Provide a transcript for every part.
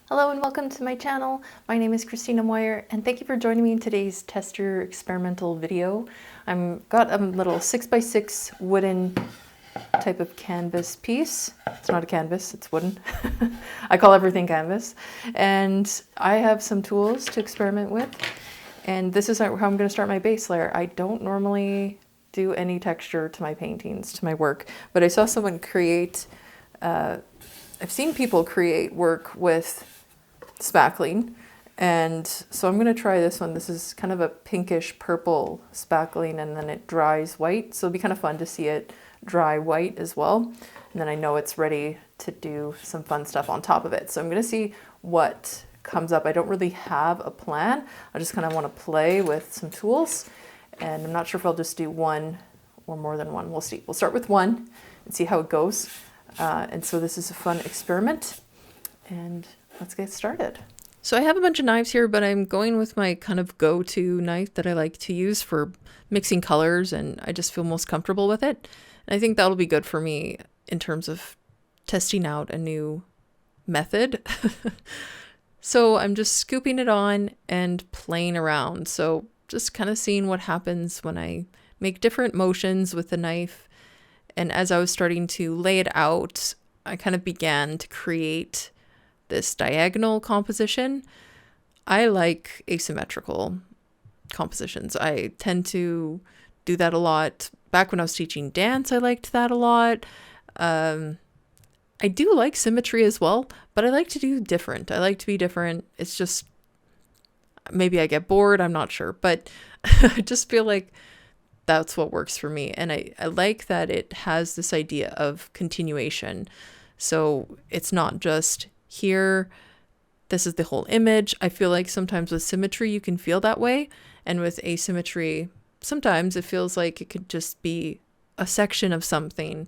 Hello and welcome to my channel. My name is Kristina Moyer and thank you for joining me in today's test your experimental video. I've got a little 6x6 wooden type of canvas piece. It's not a canvas, it's wooden. I call everything canvas. And I have some tools to experiment with. And this is how I'm going to start my base layer. I don't normally do any texture to my paintings, to my work, but I saw someone create, I've seen people create work with spackling, and so I'm going to try this one. This is kind of a pinkish purple spackling, and then it dries white, so it'll be kind of fun to see it dry white as well, and then I know it's ready to do some fun stuff on top of it. So I'm going to see what comes up. I don't really have a plan. I just kind of want to play with some tools, and I'm not sure if I'll just do one or more than one. We'll see. We'll start with one and see how it goes. And so this is a fun experiment, and let's get started. So I have a bunch of knives here, but I'm going with my kind of go-to knife that I like to use for mixing colors, and I just feel most comfortable with it. And I think that'll be good for me in terms of testing out a new method. So I'm just scooping it on and playing around. So just kind of seeing what happens when I make different motions with the knife. And as I was starting to lay it out, I kind of began to create this diagonal composition. I like asymmetrical compositions. I tend to do that a lot. Back when I was teaching dance, I liked that a lot. I do like symmetry as well, but I like to do different. I like to be different. It's just, maybe I get bored, I'm not sure, but I just feel like that's what works for me. And I like that it has this idea of continuation. So it's not just here, this is the whole image. I feel like sometimes with symmetry, you can feel that way. And with asymmetry, sometimes it feels like it could just be a section of something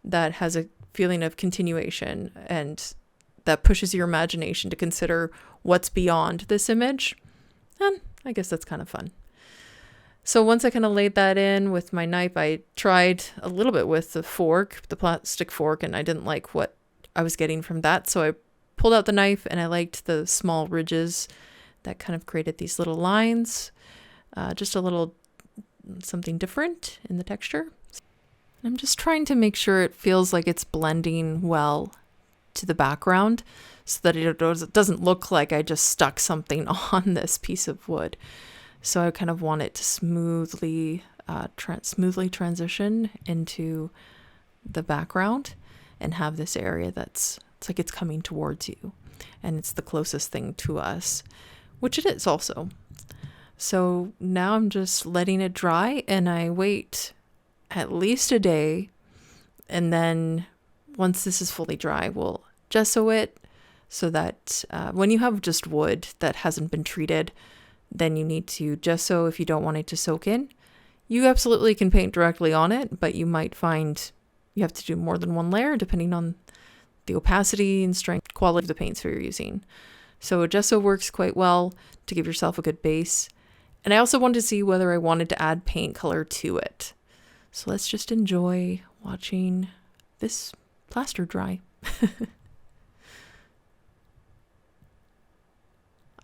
that has a feeling of continuation and that pushes your imagination to consider what's beyond this image. And I guess that's kind of fun. So once I kind of laid that in with my knife, I tried a little bit with the fork, the plastic fork, and I didn't like what I was getting from that. So I pulled out the knife and I liked the small ridges that kind of created these little lines, just a little something different in the texture. I'm just trying to make sure it feels like it's blending well to the background so that it doesn't look like I just stuck something on this piece of wood. So I kind of want it to smoothly transition into the background and have this area it's like it's coming towards you and it's the closest thing to us, which it is also. So now I'm just letting it dry and I wait at least a day, and then once this is fully dry, we'll gesso it so that when you have just wood that hasn't been treated, then you need to gesso if you don't want it to soak in. You absolutely can paint directly on it, but you might find you have to do more than one layer depending on the opacity and strength quality of the paints you're using. So a gesso works quite well to give yourself a good base. And I also wanted to see whether I wanted to add paint color to it. So let's just enjoy watching this plaster dry.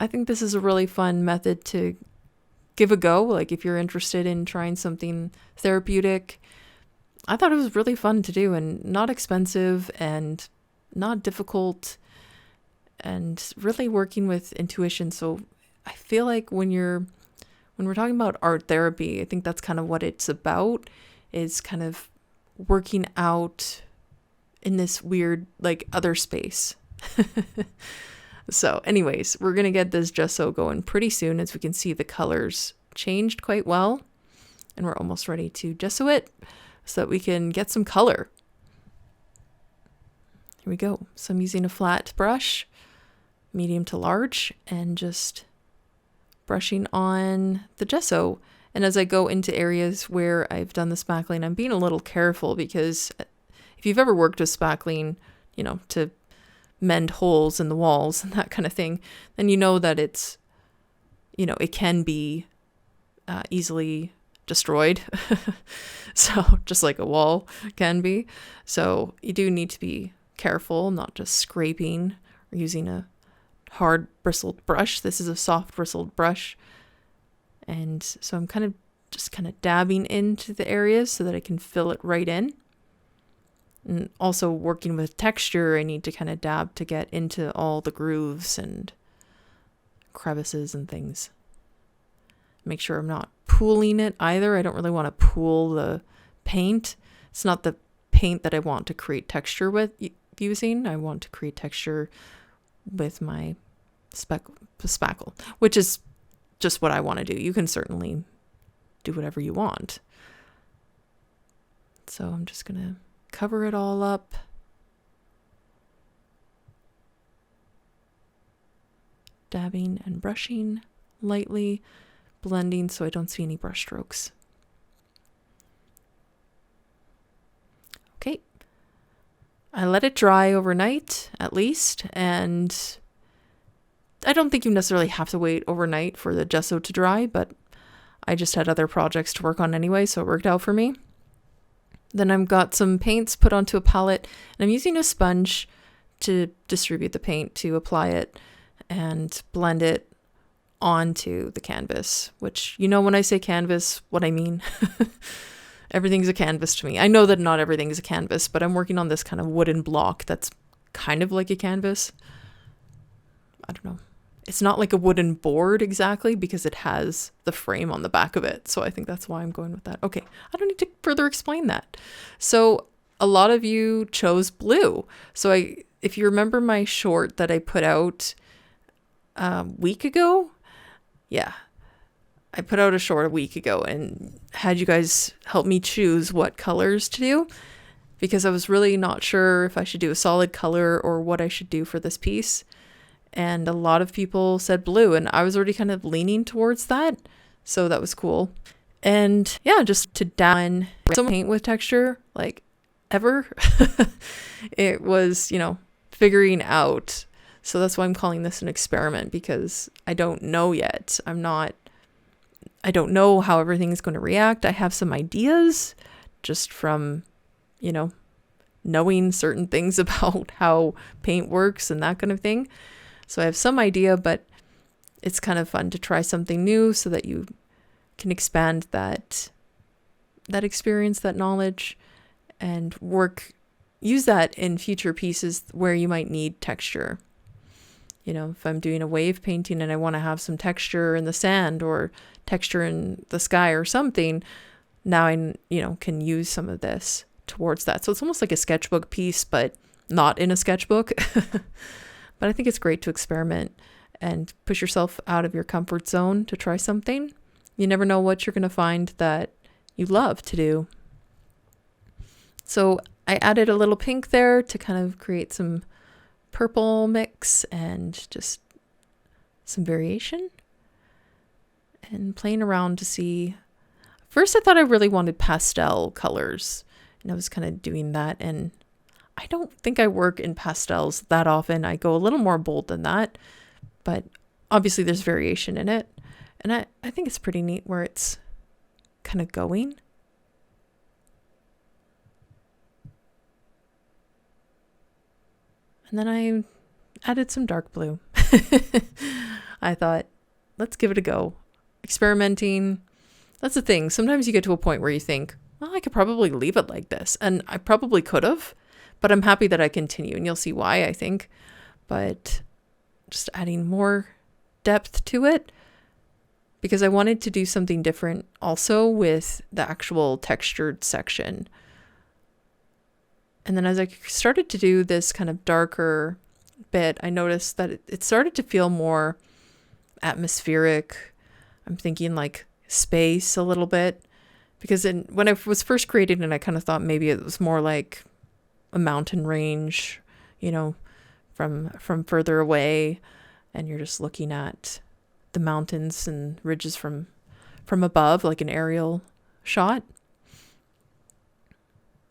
I think this is a really fun method to give a go. Like if you're interested in trying something therapeutic, I thought it was really fun to do and not expensive and not difficult and really working with intuition. So I feel like when we're talking about art therapy, I think that's kind of what it's about, is kind of working out in this weird like other space. So anyways, we're going to get this gesso going pretty soon. As we can see, the colors changed quite well and we're almost ready to gesso it so that we can get some color. Here we go. So I'm using a flat brush, medium to large, and just brushing on the gesso. And as I go into areas where I've done the spackling, I'm being a little careful because if you've ever worked with spackling, to mend holes in the walls and that kind of thing, then you know that it's, it can be easily destroyed. So just like a wall can be. So you do need to be careful, not just scraping or using a hard bristled brush. This is a soft bristled brush. And so I'm just kind of dabbing into the areas so that I can fill it right in. And also working with texture, I need to kind of dab to get into all the grooves and crevices and things. Make sure I'm not pooling it either. I don't really want to pool the paint. It's not the paint that I want to create texture with using. I want to create texture with my spackle, which is just what I want to do. You can certainly do whatever you want. So I'm just going to cover it all up. Dabbing and brushing lightly, blending so I don't see any brush strokes. Okay. I let it dry overnight at least, and I don't think you necessarily have to wait overnight for the gesso to dry, but I just had other projects to work on anyway, so it worked out for me. Then I've got some paints put onto a palette, and I'm using a sponge to distribute the paint, to apply it and blend it onto the canvas, which, you know, when I say canvas, what I mean. Everything's a canvas to me. I know that not everything is a canvas, but I'm working on this kind of wooden block that's kind of like a canvas. I don't know. It's not like a wooden board exactly because it has the frame on the back of it. So I think that's why I'm going with that. Okay, I don't need to further explain that. So a lot of you chose blue. So if you remember my short that I put out a week ago, yeah, I put out a short a week ago and had you guys help me choose what colors to do, because I was really not sure if I should do a solid color or what I should do for this piece. And a lot of people said blue, and I was already kind of leaning towards that. So that was cool. And yeah, just to dab some paint with texture, like ever. It was, figuring out. So that's why I'm calling this an experiment, because I don't know yet. I don't know how everything's going to react. I have some ideas just from, knowing certain things about how paint works and that kind of thing. So I have some idea, but it's kind of fun to try something new so that you can expand that experience, that knowledge, and use that in future pieces where you might need texture. If I'm doing a wave painting and I want to have some texture in the sand or texture in the sky or something, now I, can use some of this towards that. So it's almost like a sketchbook piece, but not in a sketchbook. But I think it's great to experiment and push yourself out of your comfort zone to try something. You never know what you're going to find that you love to do. So I added a little pink there to kind of create some purple mix and just some variation. And playing around to see. First I thought I really wanted pastel colors, and I was kind of doing that, and I don't think I work in pastels that often. I go a little more bold than that, but obviously there's variation in it. And I think it's pretty neat where it's kind of going. And then I added some dark blue. I thought, let's give it a go. Experimenting. That's the thing. Sometimes you get to a point where you think, well, I could probably leave it like this. And I probably could have. But I'm happy that I continue, and you'll see why, I think. But just adding more depth to it, because I wanted to do something different also with the actual textured section. And then as I started to do this kind of darker bit, I noticed that it started to feel more atmospheric. I'm thinking like space a little bit, because when I was first creating it, I kind of thought maybe it was more like a mountain range, from further away, and you're just looking at the mountains and ridges from above, like an aerial shot.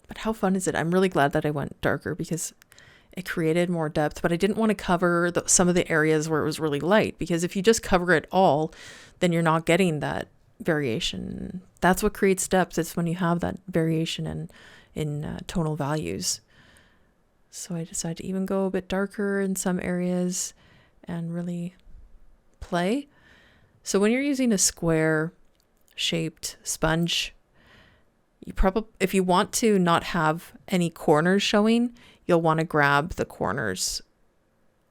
But how fun is it? I'm really glad that I went darker because it created more depth, but I didn't want to cover some of the areas where it was really light, because if you just cover it all, then you're not getting that variation. That's what creates depth. It's when you have that variation in tonal values. So I decided to even go a bit darker in some areas and really play. So when you're using a square shaped sponge, if you want to not have any corners showing, you'll want to grab the corners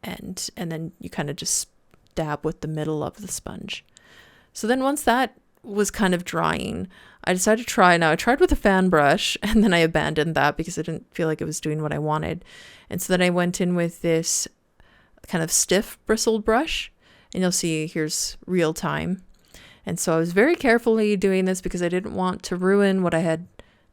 and then you kind of just dab with the middle of the sponge. So then once that was kind of drying, I decided to try. Now I tried with a fan brush and then I abandoned that because I didn't feel like it was doing what I wanted. And so then I went in with this kind of stiff bristled brush, and you'll see here's real time. And so I was very carefully doing this because I didn't want to ruin what I had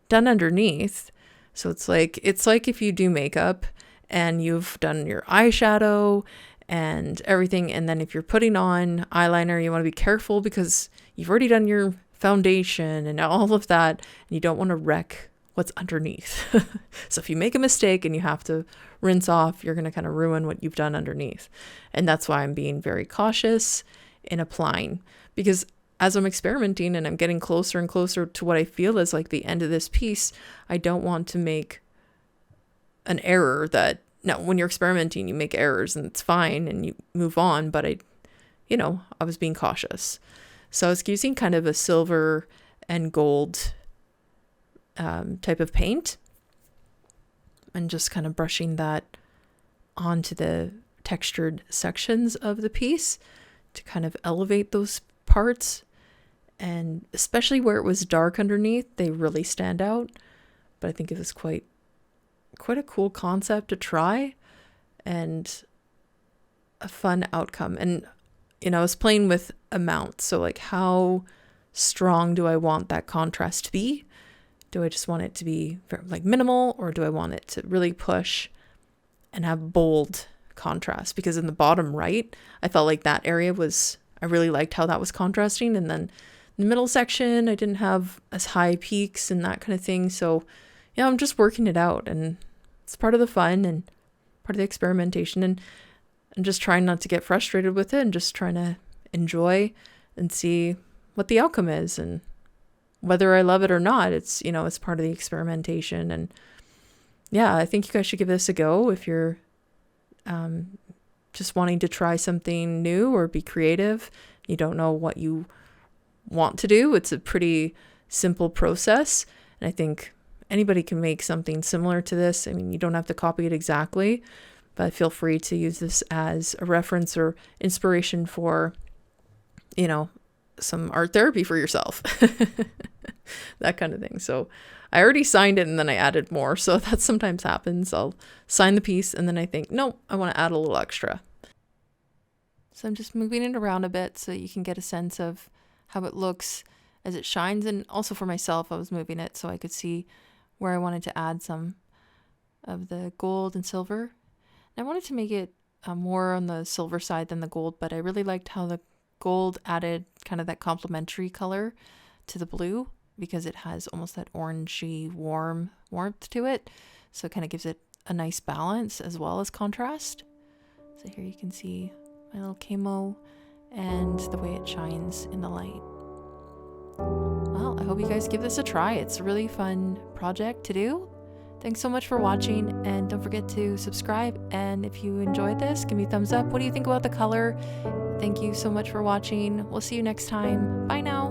done underneath. So it's like if you do makeup and you've done your eyeshadow and everything, and then if you're putting on eyeliner, you want to be careful because you've already done your foundation and all of that, and you don't want to wreck what's underneath. So if you make a mistake and you have to rinse off, you're going to kind of ruin what you've done underneath. And that's why I'm being very cautious in applying, because as I'm experimenting and I'm getting closer and closer to what I feel is like the end of this piece, I don't want to make an error that, no, when you're experimenting, you make errors and it's fine and you move on. But I was being cautious. So I was using kind of a silver and gold type of paint and just kind of brushing that onto the textured sections of the piece to kind of elevate those parts. And especially where it was dark underneath, they really stand out. But I think it was quite a cool concept to try and a fun outcome. And I was playing with amounts. So like, how strong do I want that contrast to be? Do I just want it to be like minimal, or do I want it to really push and have bold contrast? Because in the bottom right, I felt like that area I really liked how that was contrasting. And then the middle section, I didn't have as high peaks and that kind of thing. So, I'm just working it out, and it's part of the fun and part of the experimentation, and just trying not to get frustrated with it and just trying to enjoy and see what the outcome is. And whether I love it or not, it's part of the experimentation. And yeah, I think you guys should give this a go if you're just wanting to try something new or be creative. You don't know what you want to do. It's a pretty simple process. And I think anybody can make something similar to this. I mean, you don't have to copy it exactly, but feel free to use this as a reference or inspiration for, some art therapy for yourself, that kind of thing. So I already signed it and then I added more. So that sometimes happens. I'll sign the piece and then I think, no, I want to add a little extra. So I'm just moving it around a bit so you can get a sense of how it looks as it shines. And also for myself, I was moving it so I could see where I wanted to add some of the gold and silver. And I wanted to make it more on the silver side than the gold, but I really liked how the gold added kind of that complementary color to the blue, because it has almost that orangey warmth to it. So it kind of gives it a nice balance as well as contrast. So here you can see my little camo and the way it shines in the light. Well, I hope you guys give this a try. It's a really fun project to do. Thanks so much for watching, and don't forget to subscribe. And if you enjoyed this, give me a thumbs up. What do you think about the color? Thank you so much for watching. We'll see you next time. Bye now.